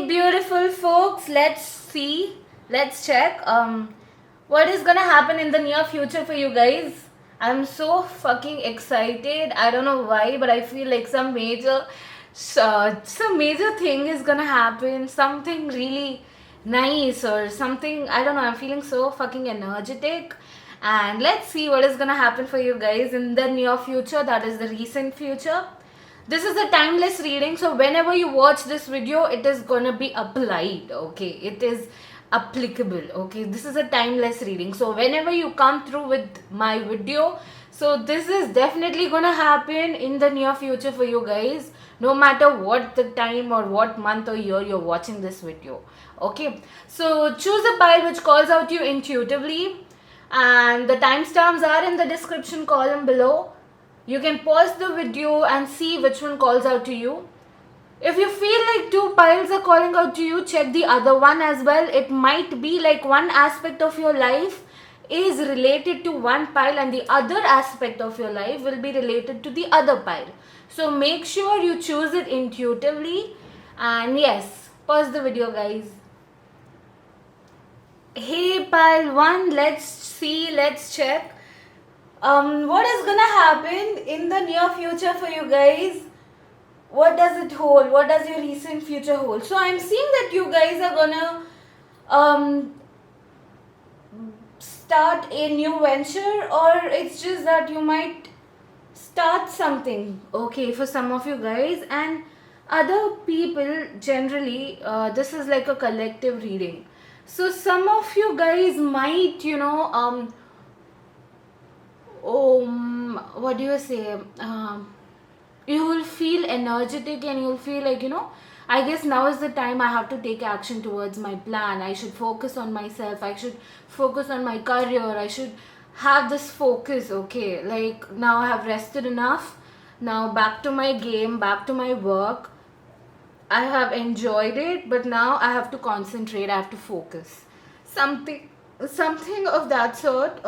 Beautiful folks, let's check what is gonna happen in the near future for you guys. I'm so fucking excited. I don't know why, but I feel like some major thing is gonna happen, something really nice or something. I don't know, I'm feeling so fucking energetic. And let's see what is gonna happen for you guys in the near future, that is the recent future. This is a timeless reading, so whenever you watch this video, it is gonna be applied. Okay, it is applicable. Okay, this is a timeless reading, so whenever you come through with my video, so this is definitely gonna happen in the near future for you guys, no matter what the time or what month or year you're watching this video. Okay, so choose a pile which calls out to you intuitively, and the timestamps are in the description column below. You can pause the video and see which one calls out to you. If you feel like two piles are calling out to you, check the other one as well. It might be like one aspect of your life is related to one pile and the other aspect of your life will be related to the other pile. So make sure you choose it intuitively. And yes, pause the video, guys. Hey pile 1, let's check. What is gonna happen in the near future for you guys? What does it hold? What does your recent future hold? So I'm seeing that you guys are gonna start a new venture, or it's just that you might start something. Okay, for some of you guys, and other people generally, this is like a collective reading. So some of you guys might, what do you say, you will feel energetic and you'll feel like, I guess now is the time I have to take action towards my plan. I should focus on myself, I should focus on my career, I should have this focus. Okay, like now I have rested enough, now back to my game, back to my work. I have enjoyed it, but now I have to concentrate, I have to focus. Something of that sort.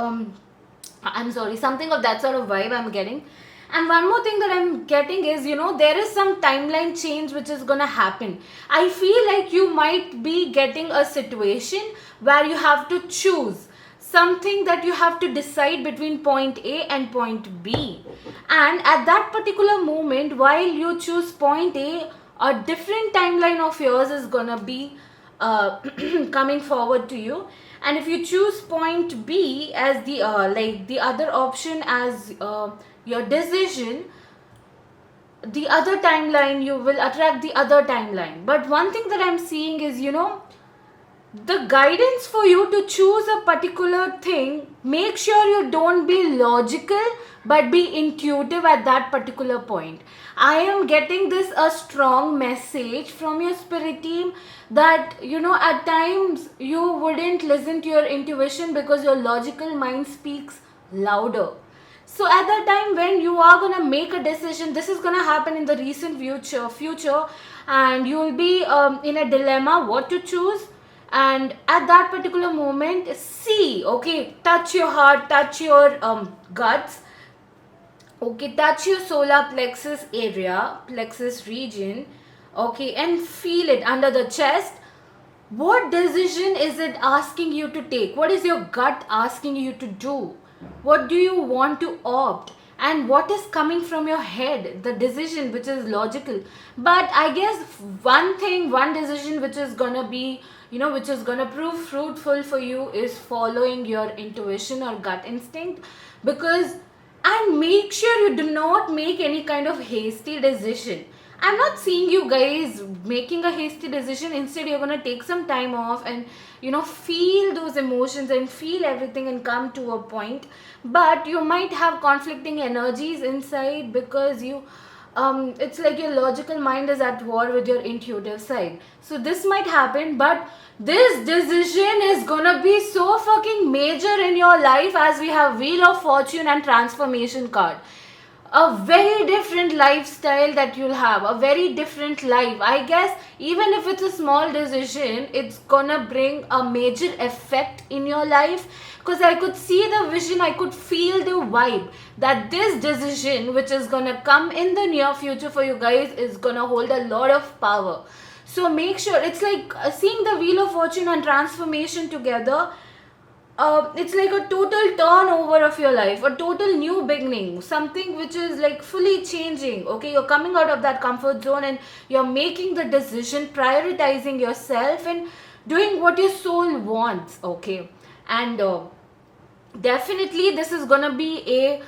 Something of that sort of vibe I'm getting. And one more thing that I'm getting is, there is some timeline change which is gonna happen. I feel like you might be getting a situation where you have to choose something, that you have to decide between point A and point B. And at that particular moment, while you choose point A different timeline of yours is gonna be coming forward to you. And if you choose point B as the the other option as your decision, the other timeline, you will attract the other timeline. But one thing that I'm seeing is, the guidance for you to choose a particular thing, make sure you don't be logical but be intuitive at that particular point. I am getting this a strong message from your spirit team that, at times you wouldn't listen to your intuition because your logical mind speaks louder. So at that time when you are going to make a decision, this is going to happen in the recent future, and you will be in a dilemma what to choose. And at that particular moment, touch your heart, touch your guts. Okay, touch your solar plexus area, plexus region. Okay, and feel it under the chest. What decision is it asking you to take? What is your gut asking you to do? What do you want to opt? And what is coming from your head? The decision which is logical. But I guess one decision which is gonna be, which is gonna prove fruitful for you is following your intuition or gut instinct. And make sure you do not make any kind of hasty decision. I'm not seeing you guys making a hasty decision. Instead, you're going to take some time off and, feel those emotions and feel everything and come to a point. But you might have conflicting energies inside because it's like your logical mind is at war with your intuitive side. So this might happen, but this decision is gonna be so fucking major in your life, as we have Wheel of Fortune and Transformation card. A very different lifestyle that you'll have, a very different life. I guess even if it's a small decision, it's gonna bring a major effect in your life, because I could see the vision, I could feel the vibe that this decision which is gonna come in the near future for you guys is gonna hold a lot of power. So make sure, it's like seeing the wheel of fortune and transformation together. It's like a total turnover of your life, a total new beginning, something which is like fully changing. Okay, you're coming out of that comfort zone and you're making the decision, prioritizing yourself and doing what your soul wants. Okay, and definitely this is gonna be a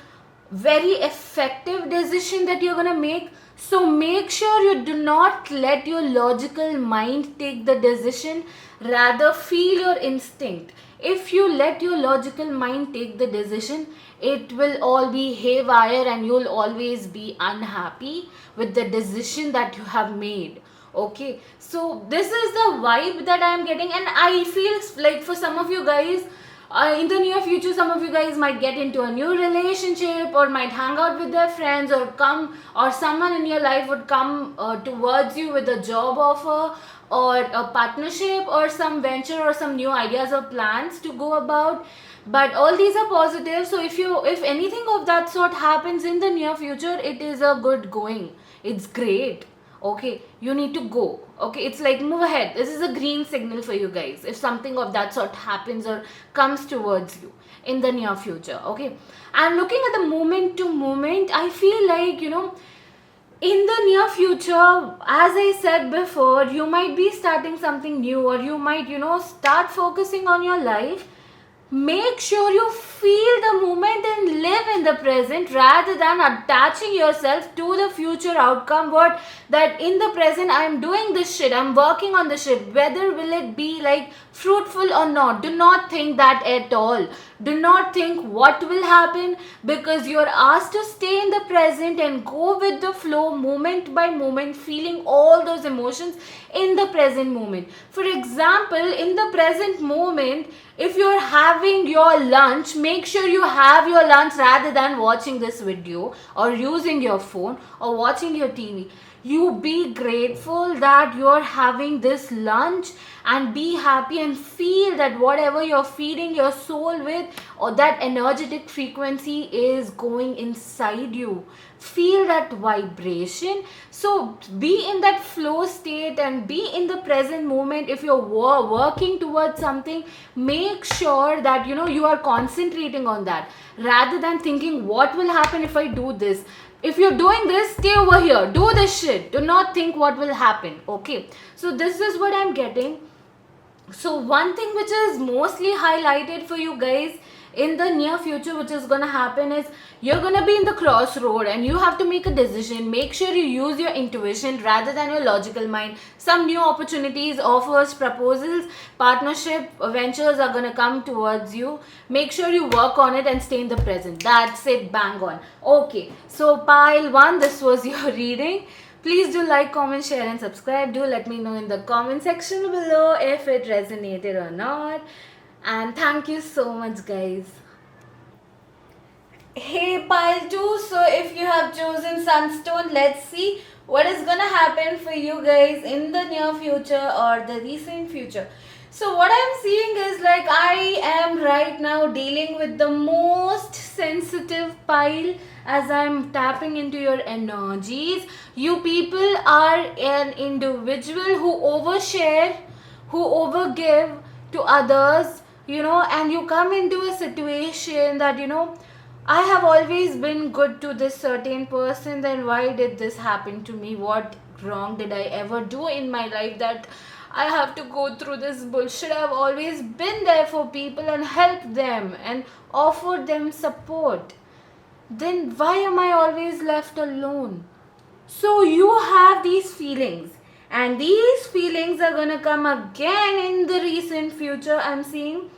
very effective decision that you're gonna make. So make sure you do not let your logical mind take the decision, rather feel your instinct. If you let your logical mind take the decision, it will all be haywire and you'll always be unhappy with the decision that you have made. Okay, so this is the vibe that I am getting, and I feel like for some of you guys, in the near future, some of you guys might get into a new relationship or might hang out with their friends, or come, or someone in your life would come towards you with a job offer or a partnership or some venture or some new ideas or plans to go about. But all these are positive, so if anything of that sort happens in the near future, it is a good going, it's great. Okay, you need to go. Okay, it's like move ahead, this is a green signal for you guys if something of that sort happens or comes towards you in the near future. Okay, and looking at the moment to moment, I feel like, in the near future, as I said before, you might be starting something new, or you might, start focusing on your life. Make sure you feel the moment and live in the present, rather than attaching yourself to the future outcome. What that in the present I am doing this shit, I'm working on the shit, whether will it be like fruitful or not. Do not think that at all. Do not think what will happen, because you are asked to stay in the present and go with the flow, moment by moment, feeling all those emotions in the present moment. For example, in the present moment, if you're having your lunch, make sure you have your lunch rather than watching this video or using your phone or watching your TV. You be grateful that you're having this lunch, and be happy and feel that whatever you're feeding your soul with, or that energetic frequency, is going inside you. Feel that vibration. So be in that flow state and be in the present moment. If you're working towards something, make sure that you are concentrating on that, rather than thinking what will happen if I do this. If you're doing this, stay over here, do this shit, do not think what will happen. Okay, so this is what I'm getting. So one thing which is mostly highlighted for you guys in the near future, which is gonna happen, is you're gonna be in the crossroad and you have to make a decision. Make sure you use your intuition rather than your logical mind. Some new opportunities, offers, proposals, partnership, ventures are gonna come towards you. Make sure you work on it and stay in the present. That's it, bang on. Okay, so pile one, this was your reading. Please do like, comment, share and subscribe. Do let me know in the comment section below if it resonated or not. And thank you so much, guys. Hey pile 2, so if you have chosen Sunstone, let's see what is gonna happen for you guys in the near future or the recent future. So what I'm seeing is like I am right now dealing with the most sensitive pile as I'm tapping into your energies. You people are an individual who overshare, who overgive to others, and you come into a situation that, I have always been good to this certain person, then why did this happen to me? What wrong did I ever do in my life that I have to go through this bullshit? I've always been there for people and helped them and offered them support. Then why am I always left alone? So you have these feelings, and these feelings are gonna come again in the recent future, I'm seeing.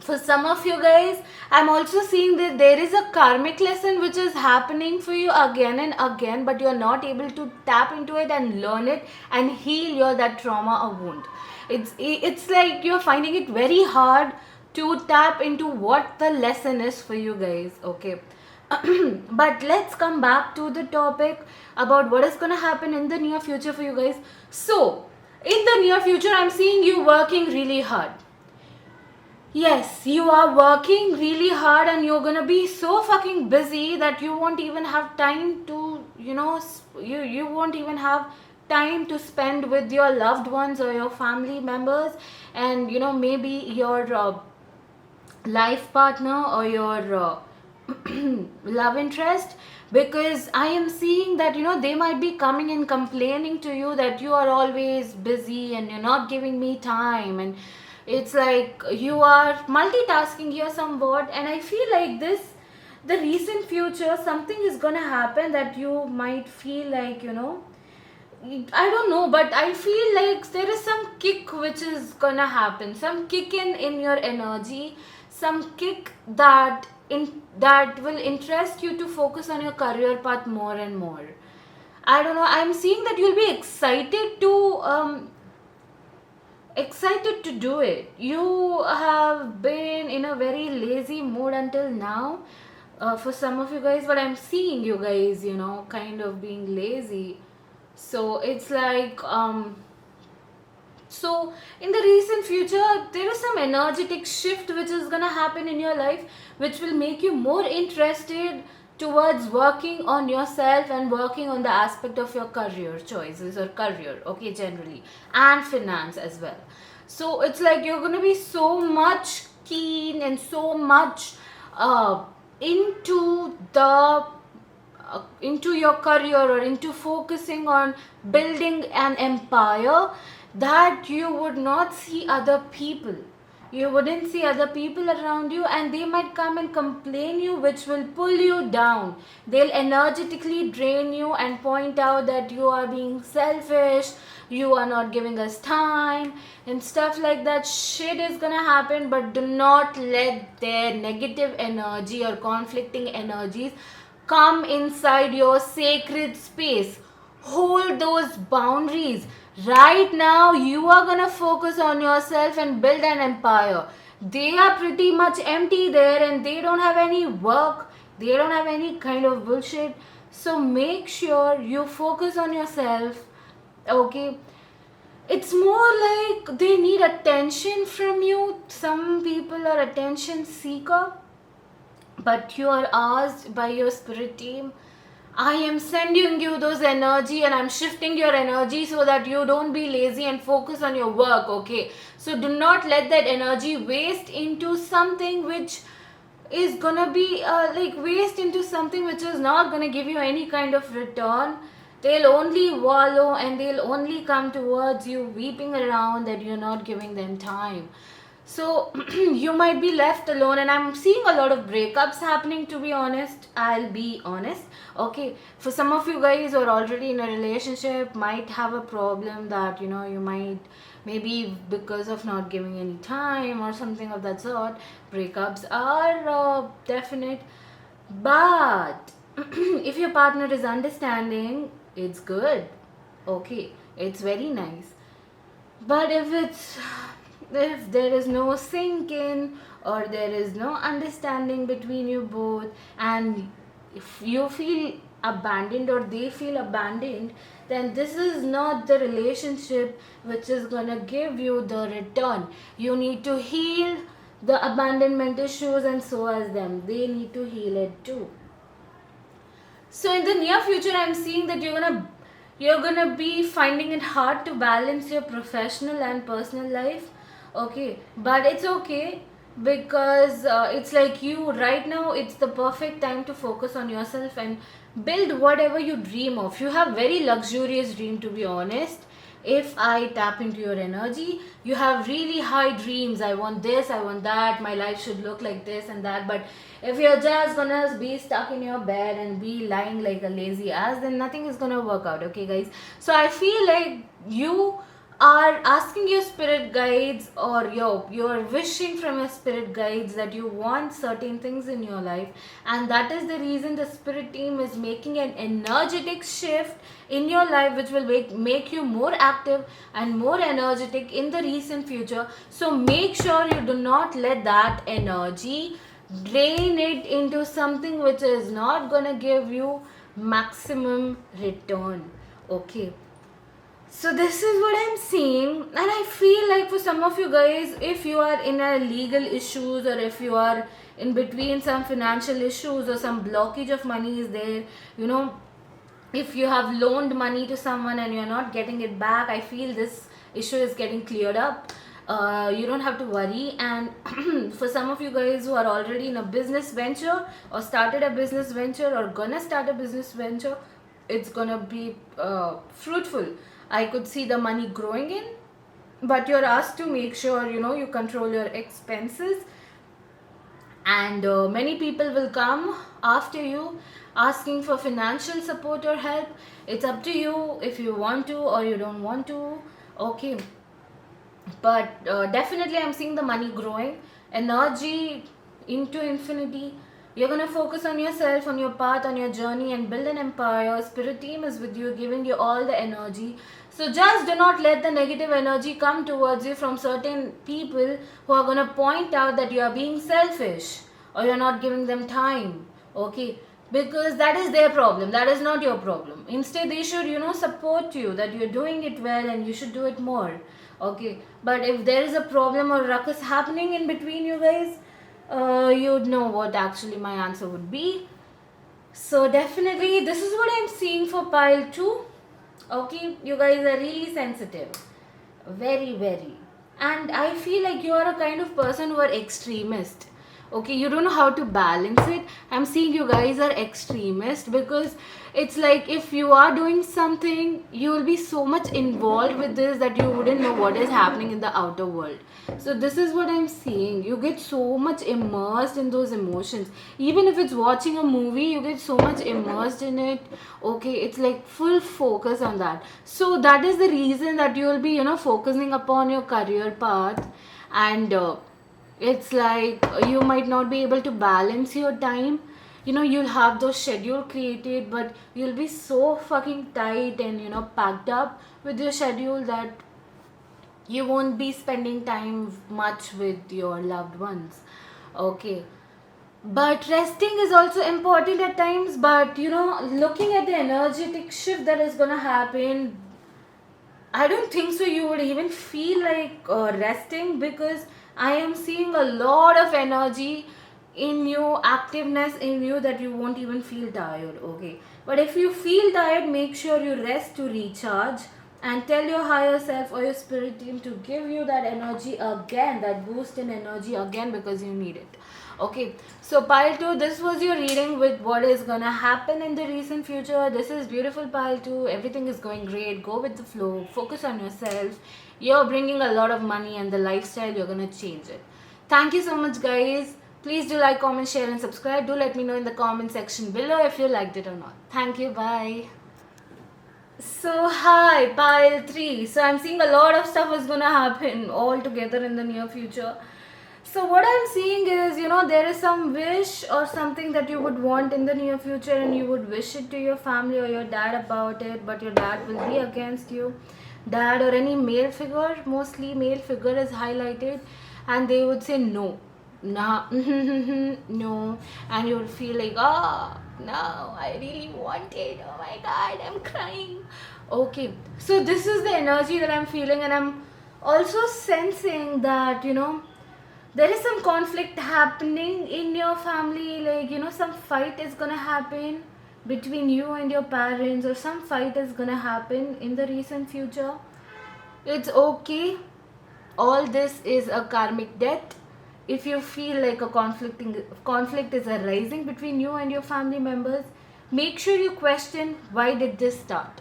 For some of you guys, I'm also seeing that there is a karmic lesson which is happening for you again and again, but you're not able to tap into it and learn it and heal your that trauma or wound. It's like you're finding it very hard to tap into what the lesson is for you guys. Okay. But let's come back to the topic about what is going to happen in the near future for you guys. So in the near future, I'm seeing you working really hard. Yes, you are working really hard and you're gonna be so fucking busy that you won't even have time to, you won't even have time to spend with your loved ones or your family members, and maybe your life partner or your love interest, because I am seeing that they might be coming and complaining to you that you are always busy and you're not giving me time, and it's like you are multitasking here somewhat. And I feel like this, the recent future, something is gonna happen that you might feel like I don't know, but I feel like there is some kick which is gonna happen, some kick in your energy, some kick that will interest you to focus on your career path more and more. I don't know. I'm seeing that you'll be excited to do it. You have been in a very lazy mood until now. For some of you guys, but I'm seeing you guys, kind of being lazy. So it's like so in the recent future there is some energetic shift which is gonna happen in your life, which will make you more interested towards working on yourself and working on the aspect of your career choices or career, okay, generally, and finance as well. So it's like you're gonna be so much keen and so much uh, into the into your career or into focusing on building an empire, that you would not see other people, you wouldn't see other people around you, and they might come and complain you, which will pull you down. They'll energetically drain you and point out that you are being selfish, you are not giving us time and stuff like that. Shit is gonna happen, but do not let their negative energy or conflicting energies come inside your sacred space. Hold those boundaries. Right now, you are gonna focus on yourself and build an empire. They are pretty much empty there and they don't have any work, they don't have any kind of bullshit. So make sure you focus on yourself, okay? It's more like they need attention from you. Some people are attention seeker, but you are asked by your spirit team, I am sending you those energy and I'm shifting your energy so that you don't be lazy and focus on your work, okay? So do not let that energy waste into something which is gonna be like waste into something which is not gonna give you any kind of return. They'll only wallow and they'll only come towards you weeping around that you're not giving them time. So you might be left alone, and I'm seeing a lot of breakups happening, to be honest. I'll be honest. Okay, for some of you guys who are already in a relationship might have a problem that you might, maybe because of not giving any time or something of that sort. Breakups are definite, but if your partner is understanding, it's good. Okay, it's very nice. But if there is no sync in, or there is no understanding between you both, and if you feel abandoned or they feel abandoned, then this is not the relationship which is gonna give you the return. You need to heal the abandonment issues, and so as them, they need to heal it too. So in the near future, I'm seeing that you're gonna be finding it hard to balance your professional and personal life. Okay, but it's okay, because it's like you right now, it's the perfect time to focus on yourself and build whatever you dream of. You have very luxurious dream, to be honest. If I tap into your energy, you have really high dreams. I want this, I want that, my life should look like this and that. But if you're just gonna be stuck in your bed and be lying like a lazy ass, then nothing is gonna work out, okay, guys? So I feel like you are asking your spirit guides, or you're wishing from your spirit guides that you want certain things in your life, and that is the reason the spirit team is making an energetic shift in your life, which will make you more active and more energetic in the recent future. So make sure you do not let that energy drain it into something which is not gonna give you maximum return, okay? So this is what I'm seeing, and I feel like for some of you guys, if you are in a legal issues, or if you are in between some financial issues, or some blockage of money is there, you know if you have loaned money to someone and you're not getting it back, I feel this issue is getting cleared up. You don't have to worry. And for some of you guys who are already in a business venture or started a business venture or gonna start a business venture, it's gonna be fruitful. I could see the money growing in, but you're asked to make sure you control your expenses. And many people will come after you asking for financial support or help. It's up to you if you want to or you don't want to. Okay, but definitely I'm seeing the money growing, energy into infinity. You're gonna focus on yourself, on your path, on your journey, and build an empire. Spirit team is with you, giving you all the energy. So just do not let the negative energy come towards you from certain people who are gonna point out that you are being selfish or you're not giving them time. Okay, because that is their problem, that is not your problem. Instead they should support you that you're doing it well and you should do it more. Okay, but if there is a problem or ruckus happening in between you guys, you'd know what actually my answer would be. So definitely this is what I'm seeing for pile 2. Okay, you guys are really sensitive, very very. And I feel like you are a kind of person who are extremist. Okay, you don't know how to balance it. I'm seeing you guys are extremist because it's like if you are doing something, you will be so much involved with this that you wouldn't know what is happening in the outer world. So this is what I'm seeing. You get so much immersed in those emotions. Even if it's watching a movie, you get so much immersed in it. Okay, it's like full focus on that. So that is the reason that you will be focusing upon your career path. And it's like you might not be able to balance your time. You'll have those schedule created, but you'll be so fucking tight and packed up with your schedule that you won't be spending time much with your loved ones. Okay, but resting is also important at times. But looking at the energetic shift that is gonna happen, I don't think so you would even feel like resting, because I am seeing a lot of energy in you, activeness in you, that you won't even feel tired. Okay, but if you feel tired, make sure you rest to recharge, and tell your higher self or your spirit team to give you that energy again, that boost in energy again, because you need it. Okay, so pile 2, this was your reading with what is gonna happen in the recent future. This is beautiful pile 2. Everything is going great. Go with the flow. Focus on yourself. You're bringing a lot of money, and the lifestyle, you're gonna change it. Thank you so much, guys. Please do like, comment, share, and subscribe. Do let me know in the comment section below if you liked it or not. Thank you. Bye. So hi, pile 3. So I'm seeing a lot of stuff is gonna happen all together in the near future. So what I'm seeing is, there is some wish or something that you would want in the near future, and you would wish it to your family or your dad about it, but your dad will be against you. Dad or any male figure, mostly male figure is highlighted, and they would say no. Nah, no. And you would feel like, oh, no, I really want it. Oh my god, I'm crying. Okay, so this is the energy that I'm feeling, and I'm also sensing that, there is some conflict happening in your family. Like, some fight is gonna happen between you and your parents, or some fight is gonna happen in the recent future. It's okay. All this is a karmic debt. If you feel like a conflict is arising between you and your family members, make sure you question, why did this start?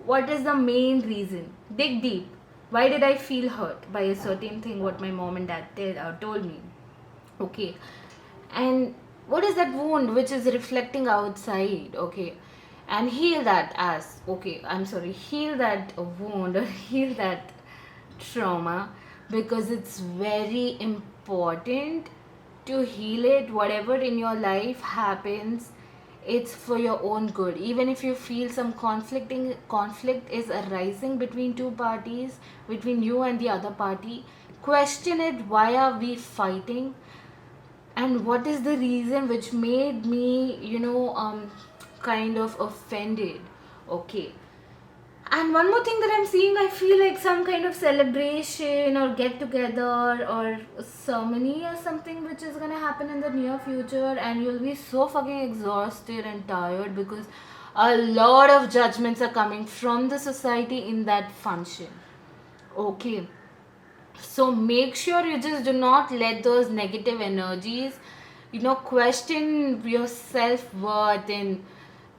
What is the main reason? Dig deep. Why did I feel hurt by a certain thing what my mom and dad told me? Okay, and what is that wound which is reflecting outside? Okay, and heal that as, okay, I'm sorry, heal that wound or heal that trauma, because it's very important to heal it. Whatever in your life happens, it's for your own good. Even if you feel some conflict is arising between two parties, between you and the other party, question it. Why are we fighting, and what is the reason which made me kind of offended? Okay, and one more thing that I'm seeing, I feel like some kind of celebration or get together or ceremony or something which is gonna happen in the near future, and you'll be so fucking exhausted and tired because a lot of judgments are coming from the society in that function. Okay, so make sure you just do not let those negative energies, question your self-worth, and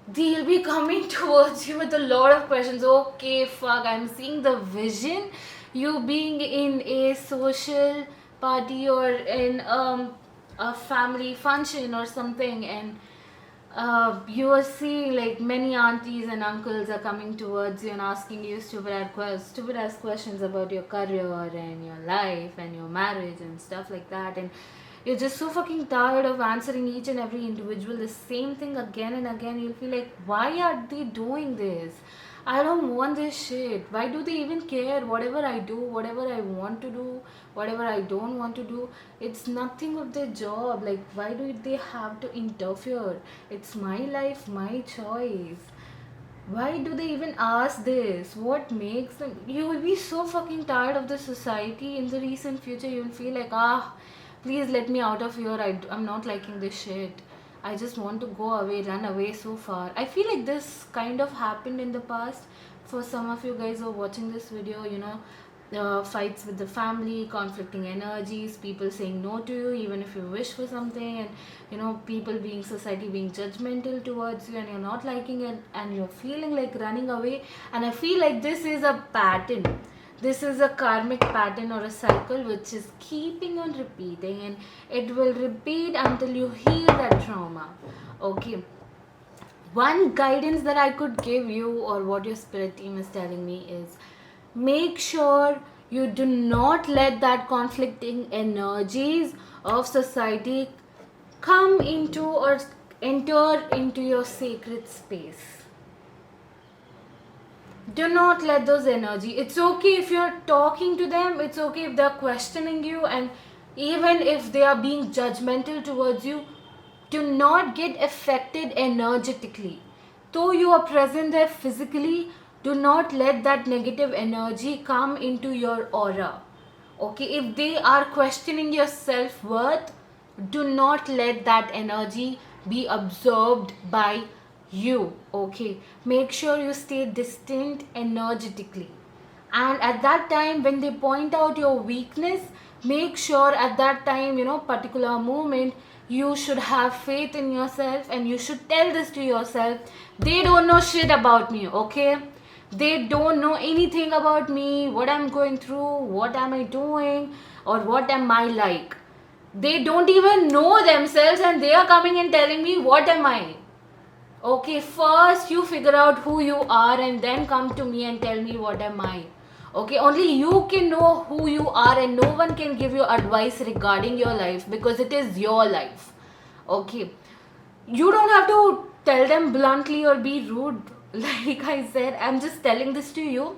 they'll be coming towards you with a lot of questions. Okay, fuck, I'm seeing the vision, you being in a social party or in a family function or something, and you are seeing like many aunties and uncles are coming towards you and asking you stupid ass questions about your career and your life and your marriage and stuff like that, and you're just so fucking tired of answering each and every individual the same thing again and again. You'll feel like, why are they doing this? I don't want this shit. Why do they even care? Whatever I do, whatever I want to do, whatever I don't want to do, it's nothing of their job. Like, why do they have to interfere? It's my life, my choice. Why do they even ask this? What makes them? You will be so fucking tired of the society in the recent future. You'll feel like, please let me out of here. I'm not liking this shit. I just want to go away, run away so far. I feel like this kind of happened in the past. For some of you guys who are watching this video, fights with the family, conflicting energies, people saying no to you even if you wish for something, and people being society being judgmental towards you, and you're not liking it, and you're feeling like running away. And I feel like this is a pattern. This is a karmic pattern or a cycle which is keeping on repeating, and it will repeat until you heal that trauma. Okay. One guidance that I could give you, or what your spirit team is telling me, is make sure you do not let that conflicting energies of society come into or enter into your sacred space. Do not let those energy. It's okay if you're talking to them, it's okay if they're questioning you, and even if they are being judgmental towards you, do not get affected energetically. Though you are present there physically, do not let that negative energy come into your aura. Okay, if they are questioning your self-worth, do not let that energy be absorbed by you. Okay, make sure you stay distant energetically, and at that time when they point out your weakness, make sure at that time, particular moment, you should have faith in yourself, and you should tell this to yourself: they don't know shit about me. Okay, they don't know anything about me, what I'm going through, what am I doing, or what am I like. They don't even know themselves, and they are coming and telling me what am I. Okay, first you figure out who you are and then come to me and tell me what am I. Okay, only you can know who you are, and no one can give you advice regarding your life because it is your life. Okay, you don't have to tell them bluntly or be rude. Like I said, I'm just telling this to you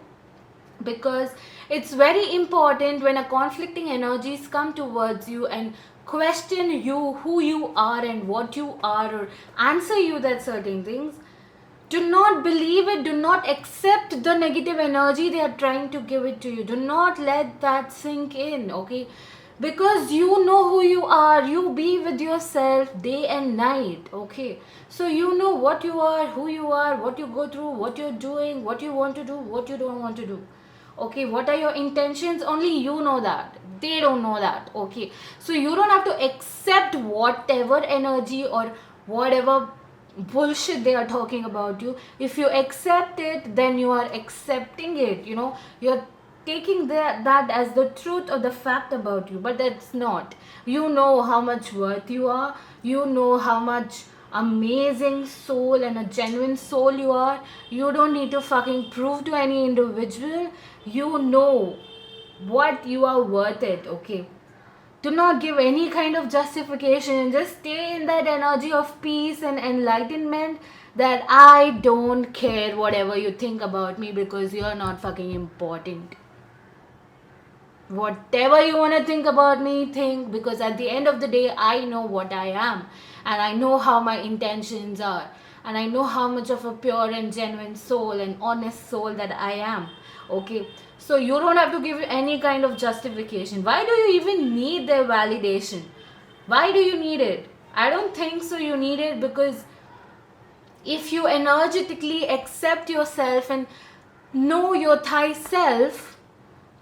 because it's very important when a conflicting energies come towards you and question you who you are and what you are, or answer you that certain things. Do not believe it, do not accept the negative energy they are trying to give it to you. Do not let that sink in. Okay, because you know who you are, you be with yourself day and night. Okay, so you know what you are, who you are, what you go through, what you're doing, what you want to do, what you don't want to do. Okay, what are your intentions? Only you know that, they don't know that. Okay, so you don't have to accept whatever energy or whatever bullshit they are talking about you. If you accept it, then you are accepting it, you're taking that as the truth or the fact about you, but that's not. You know how much worth you are, you know how much amazing soul and a genuine soul you are. You don't need to fucking prove to any individual. You know what you are worth it. Okay, do not give any kind of justification. Just stay in that energy of peace and enlightenment, that I don't care whatever you think about me because you're not fucking important. Whatever you want to think about me, think, because at the end of the day, I know what I am, and I know how my intentions are, and I know how much of a pure and genuine soul and honest soul that I am. Okay, so you don't have to give any kind of justification. Why do you even need their validation? Why do you need it? I don't think so you need it, because If you energetically accept yourself and know your thyself,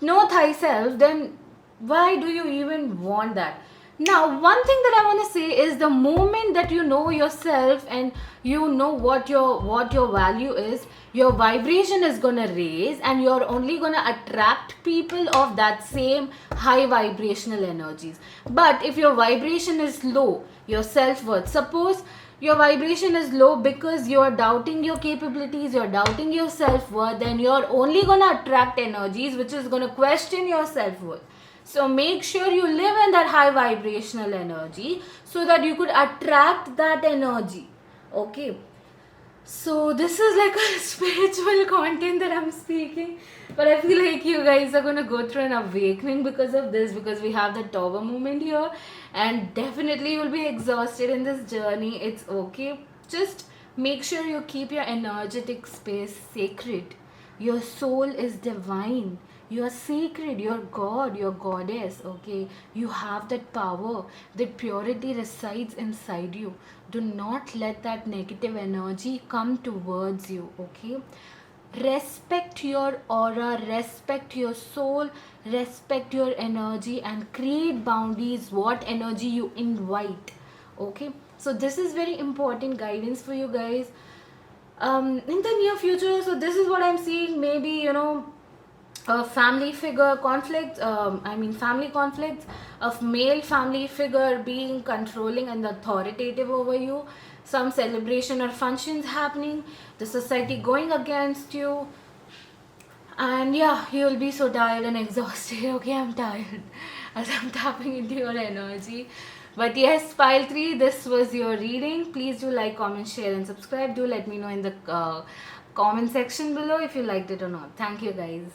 then why do you even want that? Now, one thing that I want to say is, the moment that you know yourself and you know what your value is, your vibration is going to raise, and you're only going to attract people of that same high vibrational energies. But if your vibration is low, your self-worth, suppose your vibration is low because you're doubting your capabilities, you're doubting your self-worth, then you're only going to attract energies which is going to question your self-worth. So make sure you live in that high vibrational energy so that you could attract that energy. Okay. So this is like a spiritual content that I'm speaking, but I feel like you guys are gonna go through an awakening because of this, because we have the tower movement here, and definitely you'll be exhausted in this journey. It's okay. Just make sure you keep your energetic space sacred. Your soul is divine. You are sacred. You're God. You're goddess. Okay. You have that power. That purity resides inside you. Do not let that negative energy come towards you. Okay. Respect your aura, respect your soul, respect your energy, and create boundaries what energy you invite. Okay. So this is very important guidance for you guys in the near future. So this is what I'm seeing. Maybe, a family figure conflict, family conflicts of male family figure being controlling and authoritative over you, some celebration or functions happening, the society going against you, and yeah, you'll be so tired and exhausted. Okay, I'm tired as I'm tapping into your energy. But yes, pile 3, this was your reading. Please do like, comment, share, and subscribe. Do let me know in the comment section below if you liked it or not. Thank you, guys.